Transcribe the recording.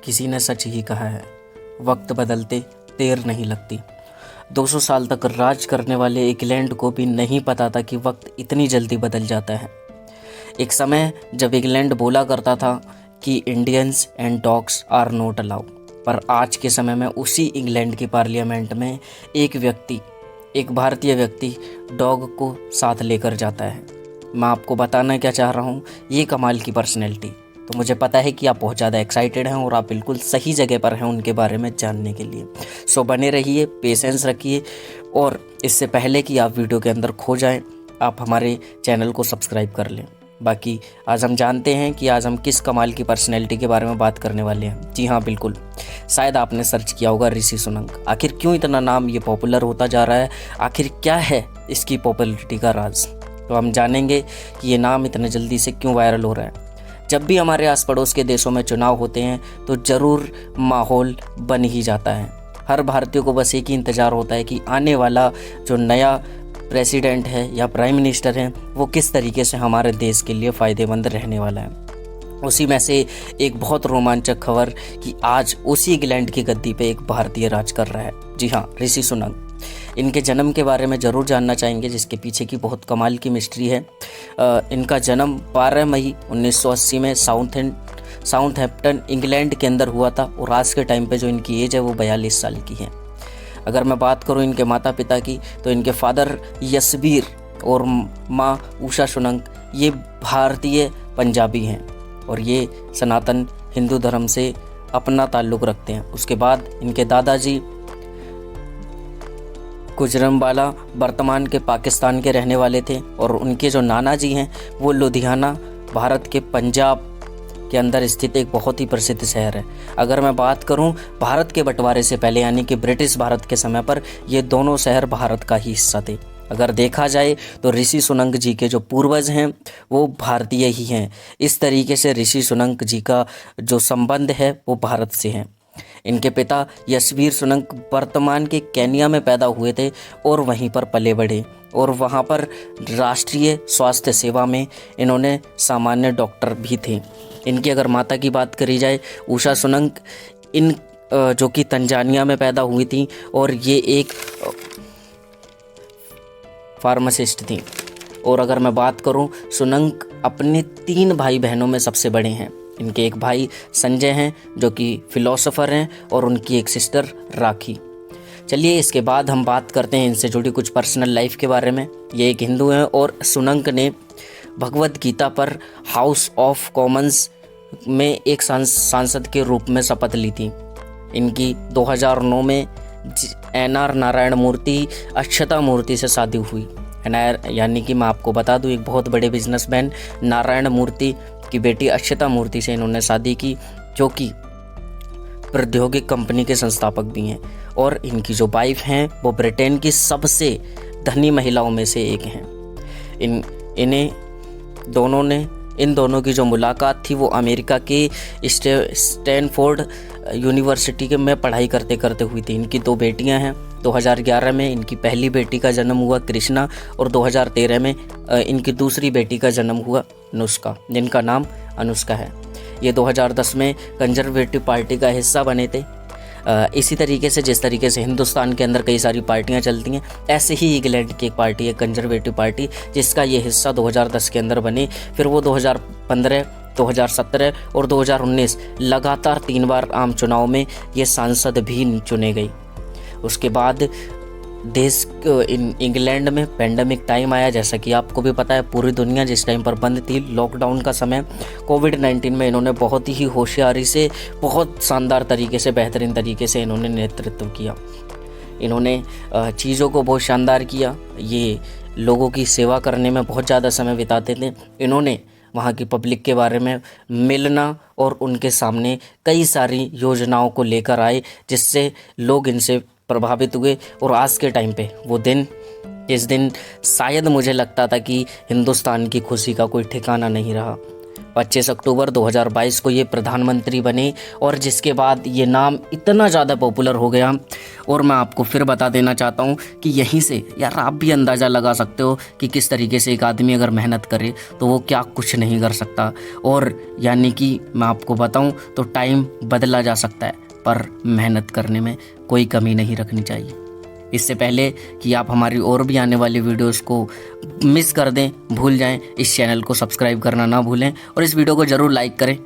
किसी ने सच ही कहा है, वक्त बदलते देर नहीं लगती। 200 साल तक राज करने वाले इंग्लैंड को भी नहीं पता था कि वक्त इतनी जल्दी बदल जाता है। एक समय जब इंग्लैंड बोला करता था कि Indians and dogs are not allowed, पर आज के समय में उसी इंग्लैंड की पार्लियामेंट में एक भारतीय व्यक्ति डॉग को साथ लेकर जाता है। मैं आपको बताना क्या चाह रहा हूँ, ये कमाल की पर्सनैलिटी। तो मुझे पता है कि आप बहुत ज़्यादा एक्साइटेड हैं और आप बिल्कुल सही जगह पर हैं उनके बारे में जानने के लिए। सो बने रहिए, पेशेंस रखिए, और इससे पहले कि आप वीडियो के अंदर खो जाएं, आप हमारे चैनल को सब्सक्राइब कर लें। बाकी आज हम जानते हैं कि आज हम किस कमाल की पर्सनैलिटी के बारे में बात करने वाले हैं। जी हाँ, बिल्कुल, शायद आपने सर्च किया होगा ऋषि सुनक। आखिर क्यों इतना नाम ये पॉपुलर होता जा रहा है, आखिर क्या है इसकी पॉपुलैरिटी का राज, तो हम जानेंगे कि ये नाम इतने जल्दी से क्यों वायरल हो रहा है। जब भी हमारे आस पड़ोस के देशों में चुनाव होते हैं तो ज़रूर माहौल बन ही जाता है। हर भारतीय को बस एक ही इंतज़ार होता है कि आने वाला जो नया प्रेसिडेंट है या प्राइम मिनिस्टर है वो किस तरीके से हमारे देश के लिए फ़ायदेमंद रहने वाला है। उसी में से एक बहुत रोमांचक खबर कि आज उसी इंग्लैंड की गद्दी पे एक भारतीय राज कर रहा है। जी हाँ, ऋषि सुनक। इनके जन्म के बारे में ज़रूर जानना चाहेंगे, जिसके पीछे की बहुत कमाल की मिस्ट्री है। इनका जन्म 12 मई 1980 में साउथहैम्पटन इंग्लैंड के अंदर हुआ था, और आज के टाइम पे जो इनकी एज है वो 42 साल की है। अगर मैं बात करूं इनके माता पिता की, तो इनके फादर यशबीर और माँ उषा सुनक ये भारतीय पंजाबी हैं और ये सनातन हिंदू धर्म से अपना ताल्लुक़ रखते हैं। उसके बाद इनके दादाजी गुजरंवाला वर्तमान के पाकिस्तान के रहने वाले थे, और उनके जो नाना जी हैं वो लुधियाना भारत के पंजाब के अंदर स्थित एक बहुत ही प्रसिद्ध शहर है। अगर मैं बात करूं भारत के बंटवारे से पहले, यानी कि ब्रिटिश भारत के समय पर, ये दोनों शहर भारत का ही हिस्सा थे। अगर देखा जाए तो ऋषि सुनक जी के जो पूर्वज हैं वो भारतीय ही हैं। इस तरीके से ऋषि सुनक जी का जो संबंध है वो भारत से है। इनके पिता यशबीर सुनक वर्तमान के केन्या में पैदा हुए थे और वहीं पर पले बढ़े, और वहाँ पर राष्ट्रीय स्वास्थ्य सेवा में इन्होंने सामान्य डॉक्टर भी थे। इनकी अगर माता की बात करी जाए, उषा सुनक, जो कि तंजानिया में पैदा हुई थी, और ये एक फार्मासिस्ट थी। और अगर मैं बात करूं, सुनक अपने 3 भाई बहनों में सबसे बड़े हैं। इनके एक भाई संजय हैं जो कि फिलोसोफर हैं, और उनकी एक सिस्टर राखी। चलिए इसके बाद हम बात करते हैं इनसे जुड़ी कुछ पर्सनल लाइफ के बारे में। ये एक हिंदू हैं और सुनक ने भगवद गीता पर हाउस ऑफ कॉमन्स में एक सांसद के रूप में शपथ ली थी। इनकी 2009 में NR नारायण मूर्ति अक्षता मूर्ति से शादी हुई। यानी कि मैं आपको बता दूं, एक बहुत बड़े बिजनेसमैन नारायण मूर्ति की बेटी अक्षता मूर्ति से इन्होंने शादी की, जो कि प्रौद्योगिक कंपनी के संस्थापक भी हैं। और इनकी जो वाइफ हैं वो ब्रिटेन की सबसे धनी महिलाओं में से एक हैं। इन दोनों की जो मुलाकात थी वो अमेरिका के स्टैनफोर्ड यूनिवर्सिटी के में पढ़ाई करते करते हुई थी। इनकी 2 बेटियां हैं। 2011 में इनकी पहली बेटी का जन्म हुआ कृष्णा, और 2013 में इनकी दूसरी बेटी का जन्म हुआ अनुष्का, जिनका नाम अनुष्का है। ये 2010 में कंजर्वेटिव पार्टी का हिस्सा बने थे। इसी तरीके से जिस तरीके से हिंदुस्तान के अंदर कई सारी पार्टियां चलती हैं, ऐसे ही इंग्लैंड की एक पार्टी है कंजर्वेटिव पार्टी, जिसका ये हिस्सा 2010 के अंदर बने। फिर वो 2015, 2017 और 2019 लगातार 3 बार आम चुनाव में ये सांसद भी चुने गई। उसके बाद इंग्लैंड में पेंडेमिक टाइम आया, जैसा कि आपको भी पता है। पूरी दुनिया जिस टाइम पर बंद थी, लॉकडाउन का समय, कोविड-19 में इन्होंने बहुत ही होशियारी से, बहुत शानदार तरीके से, बेहतरीन तरीके से इन्होंने नेतृत्व किया। इन्होंने चीज़ों को बहुत शानदार किया। ये लोगों की सेवा करने में बहुत ज़्यादा समय बिताते थे। इन्होंने वहाँ की पब्लिक के बारे में मिलना और उनके सामने कई सारी योजनाओं को लेकर आए, जिससे लोग इनसे प्रभावित हुए। और आज के टाइम पे इस दिन शायद मुझे लगता था कि हिंदुस्तान की खुशी का कोई ठिकाना नहीं रहा। 25 अक्टूबर 2022 को ये प्रधानमंत्री बने और जिसके बाद ये नाम इतना ज़्यादा पॉपुलर हो गया। और मैं आपको फिर बता देना चाहता हूँ कि यहीं से यार आप भी अंदाज़ा लगा सकते हो कि किस तरीके से एक आदमी अगर मेहनत करे तो वो क्या कुछ नहीं कर सकता। और यानी कि मैं आपको बताऊँ तो टाइम बदला जा सकता है, पर मेहनत करने में कोई कमी नहीं रखनी चाहिए। इससे पहले कि आप हमारी और भी आने वाली वीडियोस को मिस कर दें, भूल जाएं, इस चैनल को सब्सक्राइब करना ना भूलें और इस वीडियो को ज़रूर लाइक करें।